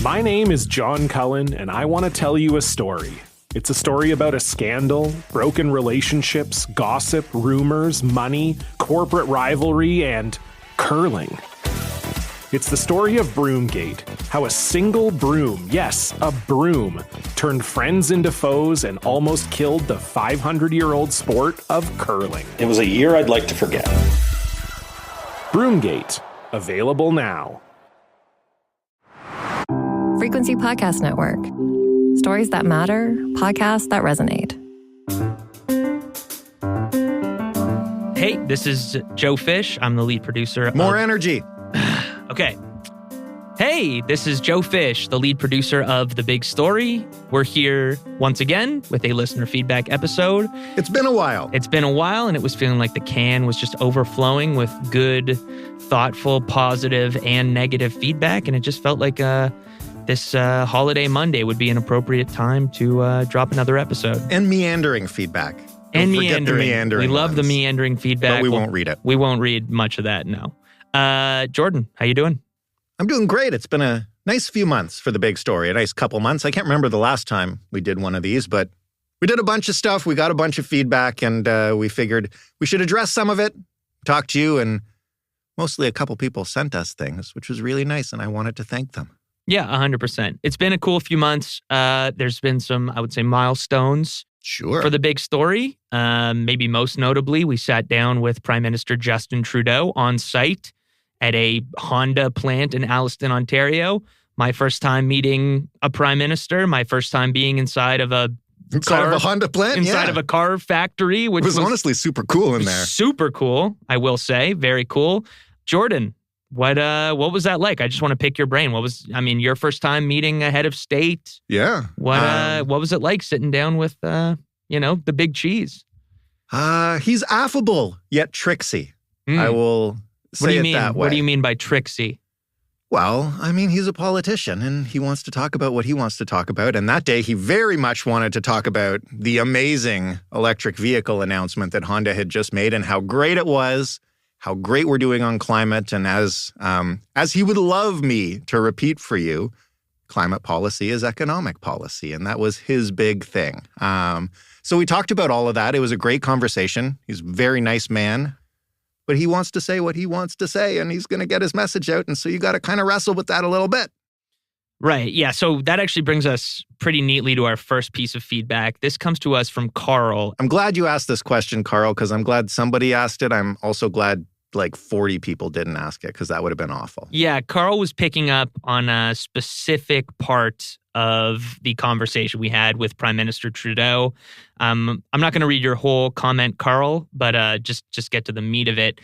My name is John Cullen, and I want to tell you a story. It's a story about a scandal, broken relationships, gossip, rumors, money, corporate rivalry, and curling. It's the story of Broomgate, how a single broom, yes, a broom, turned friends into foes and almost killed the 500-year-old sport of curling. It was a year I'd like to forget. Broomgate, available now. Frequency Podcast Network. Stories that matter, podcasts that resonate. Hey, this is Joe Fish. I'm the lead producer. More energy. Okay. Hey, this is Joe Fish, the lead producer of The Big Story. We're here once again with a listener feedback episode. It's been a while. It's been a while, and it was feeling like the can was just overflowing with good, thoughtful, positive, and negative feedback, and it just felt like this holiday Monday would be an appropriate time to drop another episode. And meandering feedback. And Don't forget the meandering We love the ones. meandering feedback. But we won't read it. We won't read much of that, no. Jordan, how you doing? I'm doing great. It's been a nice few months for The Big Story, a nice couple months. I can't remember the last time we did one of these, but we did a bunch of stuff. We got a bunch of feedback, and we figured we should address some of it, talk to you, and mostly a couple people sent us things, which was really nice, and I wanted to thank them. Yeah, 100%. It's been a cool few months. There's been some, I would say, milestones for The Big Story. Maybe most notably, we sat down with Prime Minister Justin Trudeau on site at a Honda plant in Alliston, Ontario. My first time meeting a Prime Minister, my first time being inside of a Honda plant? Inside of a car factory. Which it was honestly super cool in there. Super cool, I will say. Very cool. Jordan, what was that like? I just want to pick your brain. Your first time meeting a head of state? Yeah. What was it like sitting down with, the big cheese? He's affable, yet tricksy. I will say it that way. What do you mean by tricksy? Well, he's a politician, and he wants to talk about what he wants to talk about. And that day, he very much wanted to talk about the amazing electric vehicle announcement that Honda had just made and how great it was, how great we're doing on climate. And as he would love me to repeat for you, climate policy is economic policy. And that was his big thing. So we talked about all of that. It was a great conversation. He's a very nice man. But he wants to say what he wants to say, and he's going to get his message out. And so you got to kind of wrestle with that a little bit. Right. Yeah. So that actually brings us pretty neatly to our first piece of feedback. This comes to us from Carl. I'm glad you asked this question, Carl, because I'm glad somebody asked it. I'm also glad like 40 people didn't ask it, because that would have been awful. Yeah. Carl was picking up on a specific part of the conversation we had with Prime Minister Trudeau. I'm not going to read your whole comment, Carl, but just get to the meat of it.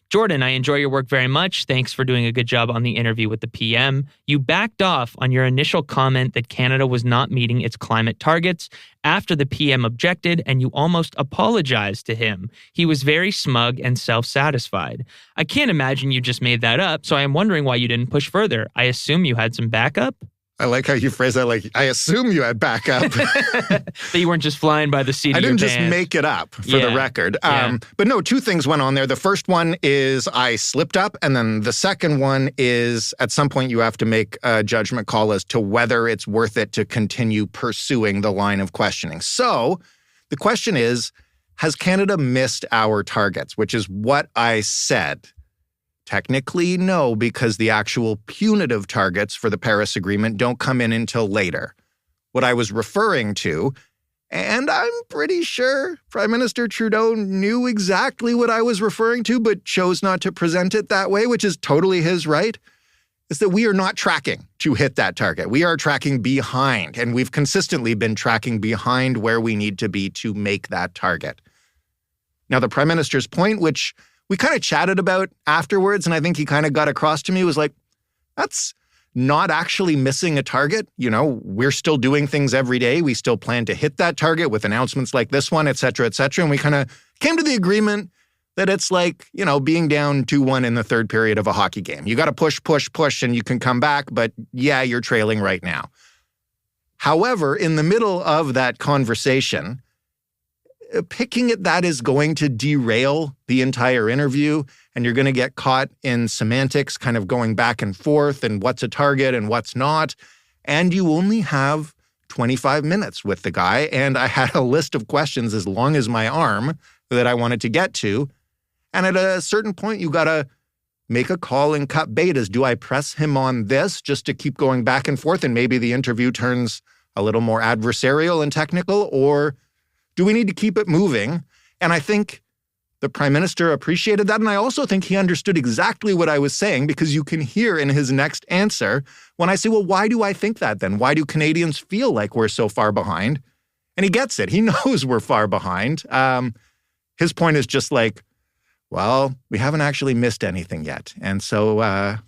Jordan, I enjoy your work very much. Thanks for doing a good job on the interview with the PM. You backed off on your initial comment that Canada was not meeting its climate targets after the PM objected, and you almost apologized to him. He was very smug and self-satisfied. I can't imagine you just made that up, so I am wondering why you didn't push further. I assume you had some backup? I like how you phrase that, like, I assume you had backup. That you weren't just flying by the seat of your I didn't pants. just make it up, for the record. Yeah. But no, two things went on there. The first one is I slipped up, and then the second one is at some point you have to make a judgment call as to whether it's worth it to continue pursuing the line of questioning. So the question is, has Canada missed our targets, which is what I said. Technically, no, because the actual punitive targets for the Paris Agreement don't come in until later. What I was referring to, and I'm pretty sure Prime Minister Trudeau knew exactly what I was referring to, but chose not to present it that way, which is totally his right, is that we are not tracking to hit that target. We are tracking behind, and we've consistently been tracking behind where we need to be to make that target. Now, the Prime Minister's point, which we kind of chatted about afterwards, and I think he kind of got across to me, was like, that's not actually missing a target. We're still doing things every day. We still plan to hit that target with announcements like this one, et cetera, et cetera. And we kind of came to the agreement that it's like, being down 2-1 in the third period of a hockey game. You got to push, push, push, and you can come back, but yeah, you're trailing right now. However, in the middle of that conversation, picking at that is going to derail the entire interview, and you're going to get caught in semantics, kind of going back and forth and what's a target and what's not. and you only have 25 minutes with the guy. And I had a list of questions as long as my arm that I wanted to get to. And at a certain point, you got to make a call and cut betas. Do I press him on this just to keep going back and forth and maybe the interview turns a little more adversarial and technical, or do we need to keep it moving? And I think the Prime Minister appreciated that. And I also think he understood exactly what I was saying, because you can hear in his next answer when I say, well, why do I think that then? Why do Canadians feel like we're so far behind? And he gets it. He knows we're far behind. His point is just like, well, we haven't actually missed anything yet. And so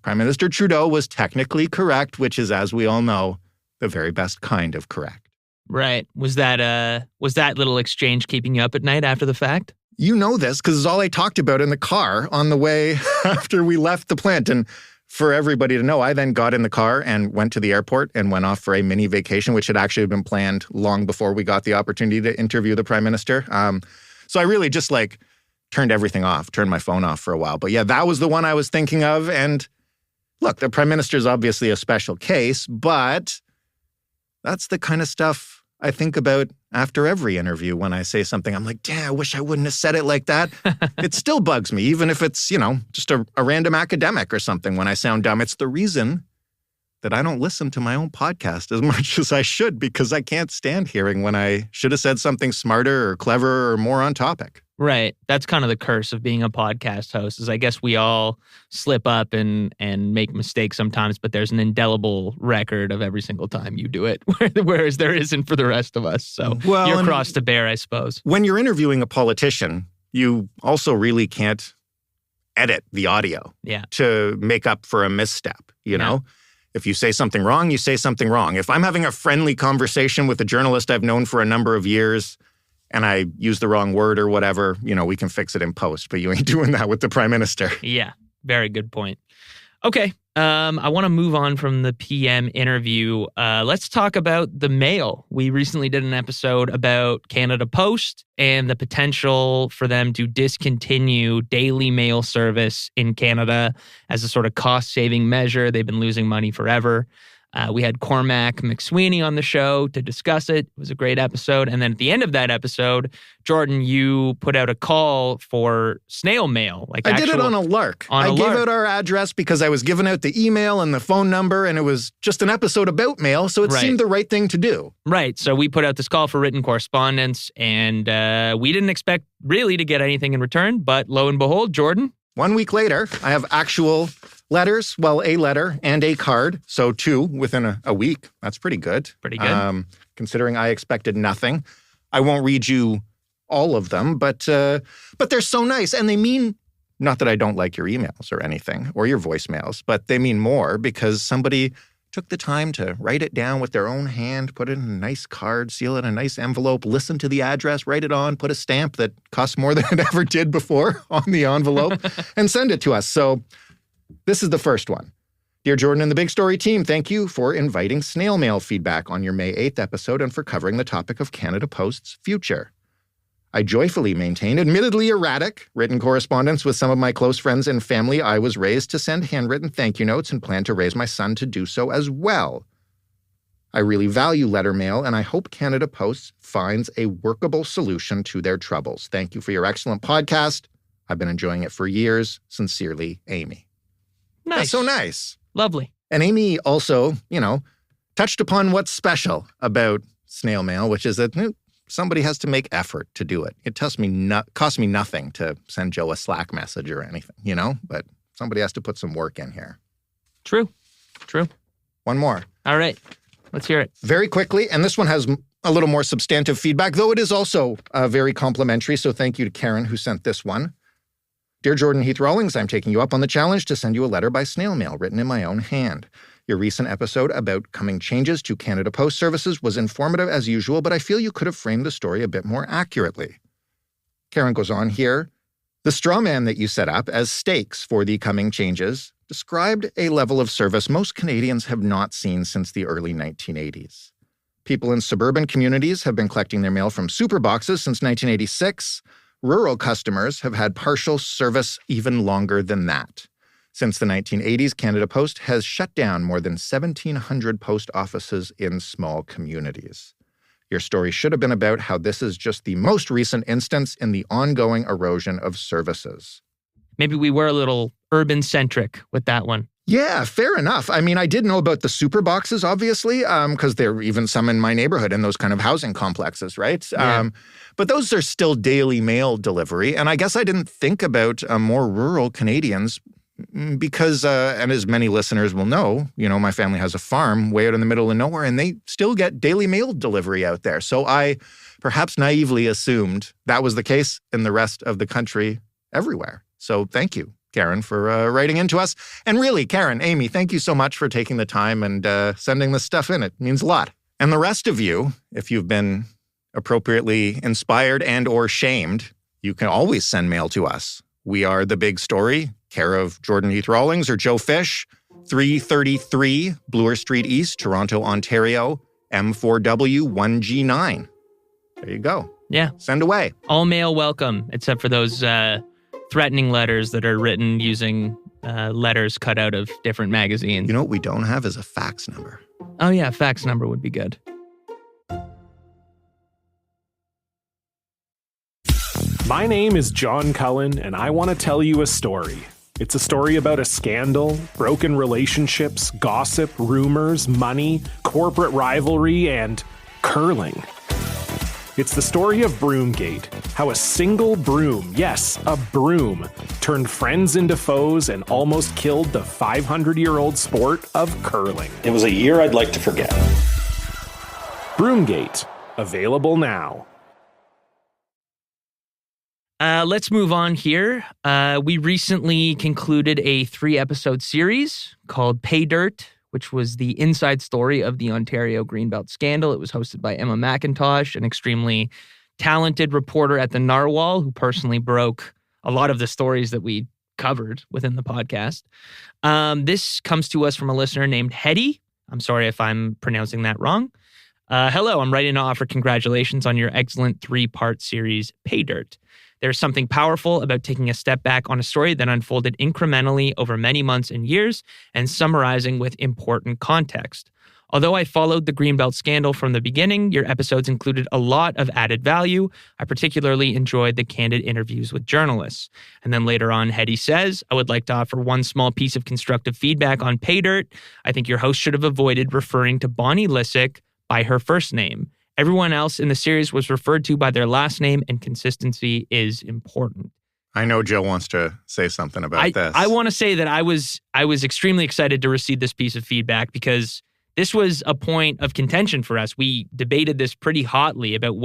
Prime Minister Trudeau was technically correct, which is, as we all know, the very best kind of correct. Right. Was that little exchange keeping you up at night after the fact? You know this because it's all I talked about in the car on the way after we left the plant. And for everybody to know, I then got in the car and went to the airport and went off for a mini vacation, which had actually been planned long before we got the opportunity to interview the Prime Minister. So I really just turned everything off, turned my phone off for a while. But yeah, that was the one I was thinking of. And look, the Prime Minister is obviously a special case, but that's the kind of stuff I think about after every interview when I say something. I'm like, damn, I wish I wouldn't have said it like that. It still bugs me, even if it's, just a random academic or something when I sound dumb. It's the reason that I don't listen to my own podcast as much as I should, because I can't stand hearing when I should have said something smarter or cleverer or more on topic. Right. That's kind of the curse of being a podcast host, is I guess we all slip up and make mistakes sometimes, but there's an indelible record of every single time you do it, whereas there isn't for the rest of us. So you're cross to bear, I suppose. When you're interviewing a politician, you also really can't edit the audio to make up for a misstep, you know? If you say something wrong, you say something wrong. If I'm having a friendly conversation with a journalist I've known for a number of years, and I use the wrong word or whatever, we can fix it in post, but you ain't doing that with the Prime Minister. Yeah, very good point. Okay, I want to move on from the PM interview. Let's talk about the mail. We recently did an episode about Canada Post and the potential for them to discontinue daily mail service in Canada as a sort of cost-saving measure. They've been losing money forever. We had Cormac McSweeney on the show to discuss it. It was a great episode. And then at the end of that episode, Jordan, you put out a call for snail mail. I did it on a lark. I gave out our address because I was giving out the email and the phone number, and it was just an episode about mail, so it seemed the right thing to do. Right. So we put out this call for written correspondence, and we didn't expect really to get anything in return. But lo and behold, Jordan. 1 week later, I have actual letters, well, a letter and a card. So 2 within a week. That's pretty good. Pretty good. Considering I expected nothing. I won't read you all of them, but they're so nice. And they mean, not that I don't like your emails or anything, or your voicemails, but they mean more because somebody took the time to write it down with their own hand, put it in a nice card, seal it in a nice envelope, listen to the address, write it on, put a stamp that costs more than it ever did before on the envelope, and send it to us. So this is the first one. Dear Jordan and the Big Story team, thank you for inviting snail mail feedback on your May 8th episode and for covering the topic of Canada Post's future. I joyfully maintain admittedly erratic written correspondence with some of my close friends and family. I was raised to send handwritten thank you notes and plan to raise my son to do so as well. I really value letter mail, and I hope Canada Post finds a workable solution to their troubles. Thank you for your excellent podcast. I've been enjoying it for years. Sincerely, Amy. Nice. That's so nice. Lovely. And Amy also, touched upon what's special about snail mail, which is that somebody has to make effort to do it. It costs me nothing to send Joe a Slack message or anything, but somebody has to put some work in here. True. One more. All right. Let's hear it. Very quickly, and this one has a little more substantive feedback, though it is also very complimentary, so thank you to Karen who sent this one. Dear Jordan Heath Rawlings, I'm taking you up on the challenge to send you a letter by snail mail written in my own hand. Your recent episode about coming changes to Canada Post services was informative as usual, but I feel you could have framed the story a bit more accurately. Karen goes on here. The straw man that you set up as stakes for the coming changes described a level of service most Canadians have not seen since the early 1980s. People in suburban communities have been collecting their mail from super boxes since 1986. Rural customers have had partial service even longer than that. Since the 1980s, Canada Post has shut down more than 1,700 post offices in small communities. Your story should have been about how this is just the most recent instance in the ongoing erosion of services. Maybe we were a little urban-centric with that one. Yeah, fair enough. I mean, I did know about the super boxes, obviously, because there are even some in my neighborhood in those kind of housing complexes, right? Yeah. But those are still daily mail delivery. And I guess I didn't think about more rural Canadians because, and as many listeners will know, my family has a farm way out in the middle of nowhere, and they still get daily mail delivery out there. So I perhaps naively assumed that was the case in the rest of the country everywhere. So thank you, Karen, for writing into us. And really, Karen, Amy, thank you so much for taking the time and sending this stuff in. It means a lot. And the rest of you, if you've been appropriately inspired and or shamed, you can always send mail to us. We are The Big Story, care of Jordan Heath Rawlings or Joe Fish, 333 Bloor Street East, Toronto, Ontario, M4W1G9. There you go. Yeah. Send away. All mail welcome, except for those threatening letters that are written using letters cut out of different magazines. You know what we don't have is a fax number. Oh, yeah, fax number would be good. My name is John Cullen, and I want to tell you a story. It's a story about a scandal, broken relationships, gossip, rumors, money, corporate rivalry, and curling. It's the story of Broomgate, how a single broom, yes, a broom, turned friends into foes and almost killed the 500-year-old sport of curling. It was a year I'd like to forget. Broomgate, available now. Let's move on here. We recently concluded a 3-episode series called Paydirt, which was the inside story of the Ontario Greenbelt scandal. It was hosted by Emma McIntosh, an extremely talented reporter at the Narwhal, who personally broke a lot of the stories that we covered within the podcast. This comes to us from a listener named Hetty. I'm sorry if I'm pronouncing that wrong. Hello, I'm writing to offer congratulations on your excellent 3-part series, Paydirt. There's something powerful about taking a step back on a story that unfolded incrementally over many months and years and summarizing with important context. Although I followed the Greenbelt scandal from the beginning, your episodes included a lot of added value. I particularly enjoyed the candid interviews with journalists. And then later on, Hetty says, I would like to offer one small piece of constructive feedback on Paydirt. I think your host should have avoided referring to Bonnie Lysyk by her first name. Everyone else in the series was referred to by their last name, and consistency is important. I know Jill wants to say something about this. I want to say that I was extremely excited to receive this piece of feedback because this was a point of contention for us. We debated this pretty hotly about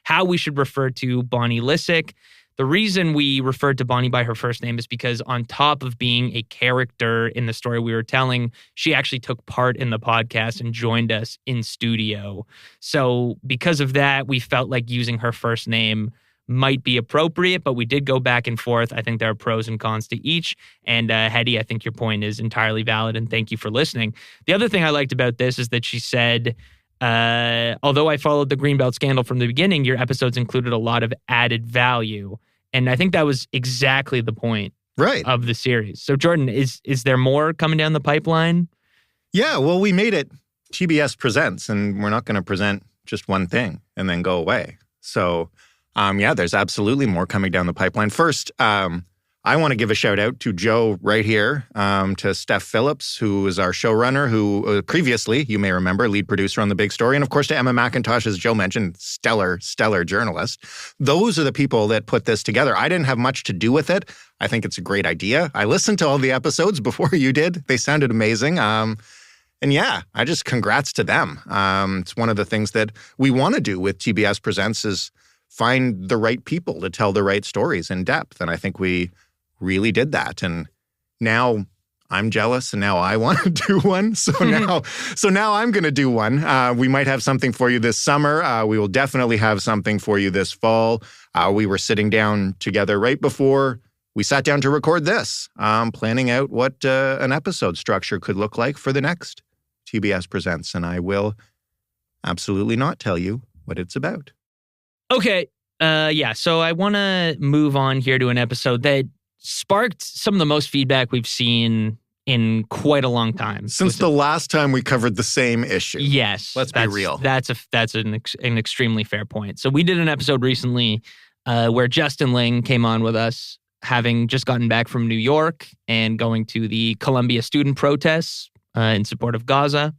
how we should refer to Bonnie Lysyk. The reason we referred to Bonnie by her first name is because on top of being a character in the story we were telling, she actually took part in the podcast and joined us in studio. So because of that, we felt like using her first name might be appropriate, but we did go back and forth. I think there are pros and cons to each. And Hetty, I think your point is entirely valid, and thank you for listening. The other thing I liked about this is that she said, although I followed the Greenbelt scandal from the beginning, your episodes included a lot of added value. And I think that was exactly the point of the series. So, Jordan, is there more coming down the pipeline? Yeah, well, we made it TBS Presents, and we're not going to present just one thing and then go away. So, there's absolutely more coming down the pipeline. First, I want to give a shout out to Joe right here, to Steph Phillips, who is our showrunner, who previously, you may remember, lead producer on The Big Story. And of course, to Emma McIntosh, as Joe mentioned, stellar journalist. Those are the people that put this together. I didn't have much to do with it. I think it's a great idea. I listened to all the episodes before you did. They sounded amazing. And yeah, I just congrats to them. It's one of the things that we want to do with TBS Presents is find the right people to tell the right stories in depth. And I think we really did that. And now I'm jealous and now I want to do one. So now I'm going to do one. We might have something for you this summer. We will definitely have something for you this fall. We were sitting down together right before we sat down to record this, planning out what an episode structure could look like for the next TBS Presents. And I will absolutely not tell you what it's about. Okay. So I want to move on here to an episode that sparked some of the most feedback we've seen in quite a long time. Since the last time we covered the same issue. Yes. Let's be real. That's an extremely fair point. So we did an episode recently where Justin Ling came on with us, having just gotten back from New York and going to the Columbia student protests in support of Gaza.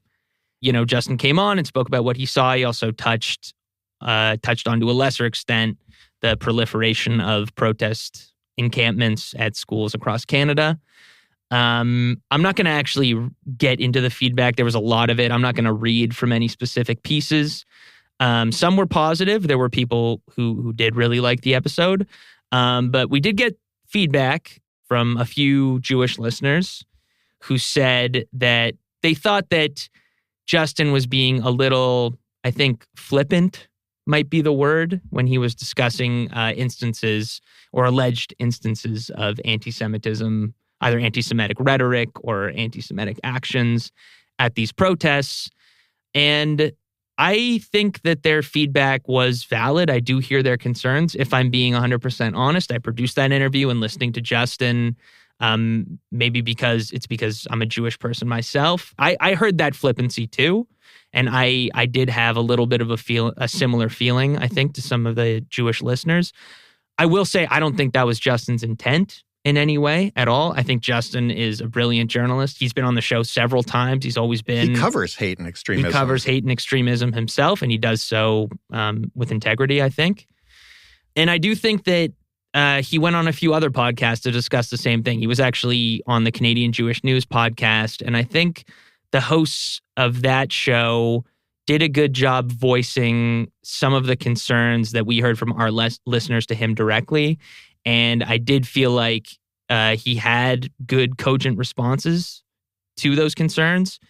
You know, Justin came on and spoke about what he saw. He also touched on, to a lesser extent, the proliferation of protest encampments at schools across Canada. I'm not going to actually get into the feedback. There was a lot of it. I'm not going to read from any specific pieces. Some were positive. There were people who did really like the episode. But we did get feedback from a few Jewish listeners who said that they thought that Justin was being a little, I think, flippant might be the word, when he was discussing instances or alleged instances of anti-Semitism, either anti-Semitic rhetoric or anti-Semitic actions at these protests. And I think that their feedback was valid. I do hear their concerns. If I'm being 100% honest, I produced that interview and listening to Justin, maybe because I'm a Jewish person myself. I heard that flippancy too. And I did have a little bit of a similar feeling, I think, to some of the Jewish listeners. I will say I don't think that was Justin's intent in any way at all. I think Justin is a brilliant journalist. He's been on the show several times. He's always been... He covers hate and extremism. He covers hate and extremism himself, and he does so with integrity, I think. And I do think that he went on a few other podcasts to discuss the same thing. He was actually on the Canadian Jewish News podcast, and I think the hosts of that show did a good job voicing some of the concerns that we heard from our listeners to him directly. And I did feel like he had good, cogent responses to those concerns.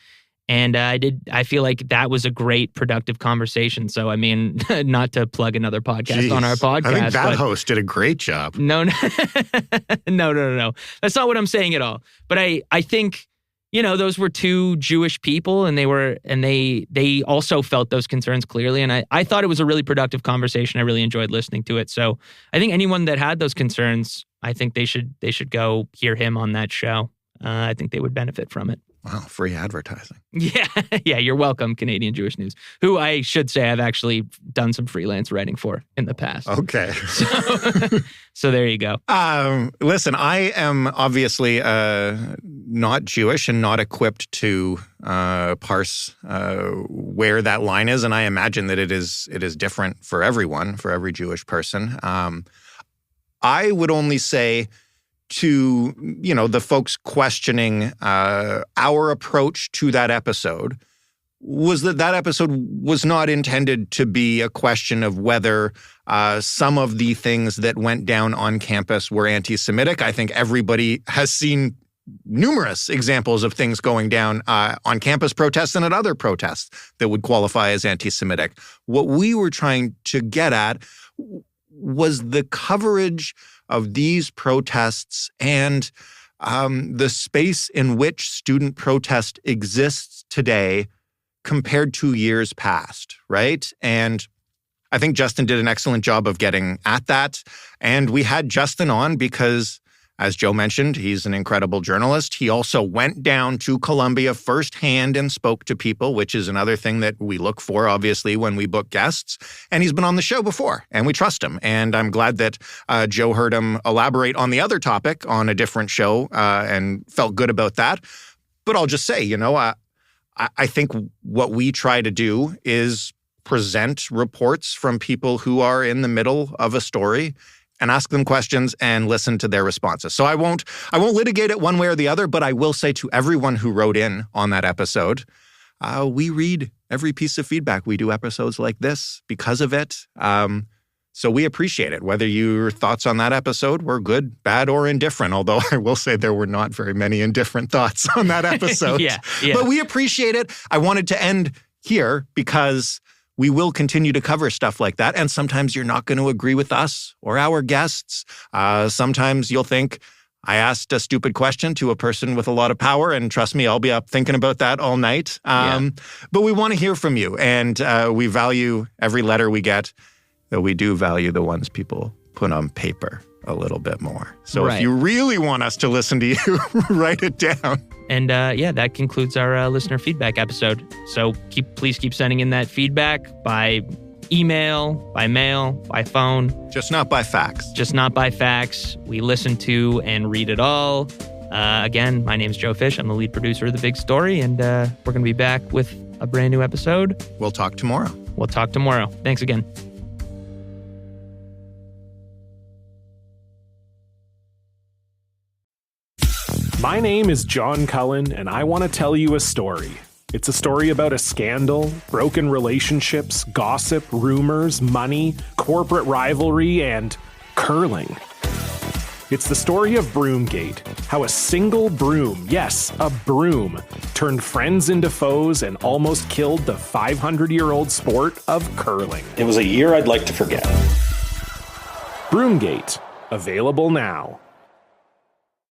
And I feel like that was a great, productive conversation. So, I mean, not to plug another podcast on our podcast. I think that host did a great job. No. That's not what I'm saying at all. But I think, you know, those were two Jewish people, and they also felt those concerns clearly. And I thought it was a really productive conversation. I really enjoyed listening to it. So I think anyone that had those concerns, I think they should go hear him on that show. I think they would benefit from it. Wow, free advertising. Yeah, you're welcome, Canadian Jewish News, who I should say I've actually done some freelance writing for in the past. Okay. So there you go. Listen, I am obviously not Jewish and not equipped to parse where that line is, and I imagine that it is different for everyone, for every Jewish person. I would only say to, you know, the folks questioning our approach to that episode was that episode was not intended to be a question of whether some of the things that went down on campus were anti-Semitic. I think everybody has seen numerous examples of things going down on campus protests and at other protests that would qualify as anti-Semitic. What we were trying to get at was the coverage of these protests and the space in which student protest exists today compared to years past, right? And I think Justin did an excellent job of getting at that. And we had Justin on because, as Joe mentioned, he's an incredible journalist. He also went down to Columbia firsthand and spoke to people, which is another thing that we look for, obviously, when we book guests. And he's been on the show before, and we trust him. And I'm glad that Joe heard him elaborate on the other topic on a different show and felt good about that. But I'll just say, you know, I think what we try to do is present reports from people who are in the middle of a story and ask them questions and listen to their responses. So I won't litigate it one way or the other, but I will say to everyone who wrote in on that episode, we read every piece of feedback. We do episodes like this because of it. So we appreciate it, whether your thoughts on that episode were good, bad, or indifferent, although I will say there were not very many indifferent thoughts on that episode. Yeah. But we appreciate it. I wanted to end here because we will continue to cover stuff like that. And sometimes you're not going to agree with us or our guests. Sometimes you'll think, I asked a stupid question to a person with a lot of power. And trust me, I'll be up thinking about that all night. But we want to hear from you. And we value every letter we get, though we do value the ones people put on paper a little bit more. So Right. if you really want us to listen to you, write it down. And that concludes our listener feedback episode. So please keep sending in that feedback by email, by mail, by phone. Just not by fax. Just not by fax. We listen to and read it all. Again, my name's Joe Fish. I'm the lead producer of The Big Story, and we're going to be back with a brand new episode. We'll talk tomorrow. We'll talk tomorrow. Thanks again. My name is John Cullen, and I want to tell you a story. It's a story about a scandal, broken relationships, gossip, rumors, money, corporate rivalry, and curling. It's the story of Broomgate, how a single broom, yes, a broom, turned friends into foes and almost killed the 500-year-old sport of curling. It was a year I'd like to forget. Broomgate, available now.